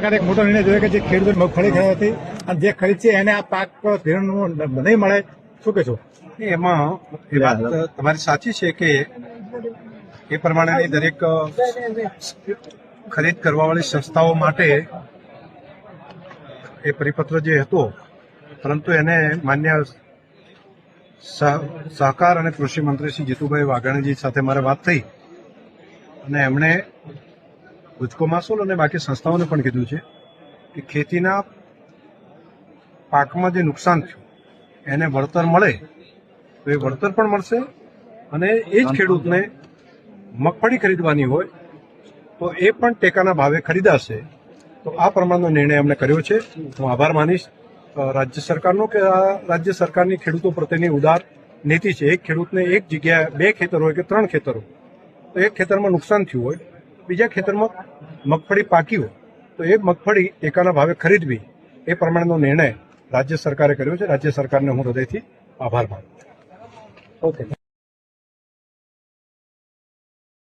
સરકારે એક મોટો નિર્ણય જોયો કે જે ખેડૂતો મગફળી ખરીદી હતી અને જે ખરીદ છે એને આ પાક ધિરાણ નહીં મળે, શું કહેશો? એમાં એ વાત તમારી સાચી છે કે એ પ્રમાણેની દરેક ખરીદ કરવાવાળી સંસ્થાઓ માટે એ પરિપત્ર જે હતો, પરંતુ એને માન્ય સહકાર અને કૃષિ મંત્રી શ્રી જીતુભાઈ વાઘાણીજી સાથે મારે વાત થઈ અને એમણે ગુજકો માસોલ અને બાકી સંસ્થાઓને પણ કીધું છે કે ખેતીના પાકમાં જે નુકસાન થયું એને વળતર મળે તો એ વળતર પણ મળશે અને એ જ ખેડૂતને મગફળી ખરીદવાની હોય તો એ પણ ટેકાના ભાવે ખરીદાશે. તો આ પ્રમાણનો નિર્ણય અમને કર્યો છે. હું આભાર માનીશ રાજ્ય સરકારનો કે આ રાજ્ય સરકારની ખેડૂતો પ્રત્યેની ઉદાર નીતિ છે. એક ખેડૂતને એક જગ્યાએ 2 ખેતર હોય કે 3 ખેતર હોય તો એક ખેતરમાં નુકસાન થયું હોય, બીજા ખેતરમાં મગફળી પાકી હોય તો એ મગફળી ટેકાના ભાવે ખરીદવી, એ પ્રમાણેનો નિર્ણય રાજ્ય સરકારે કર્યો છે. રાજ્ય સરકારને હું હૃદયથી આભાર માનું. ઓકે.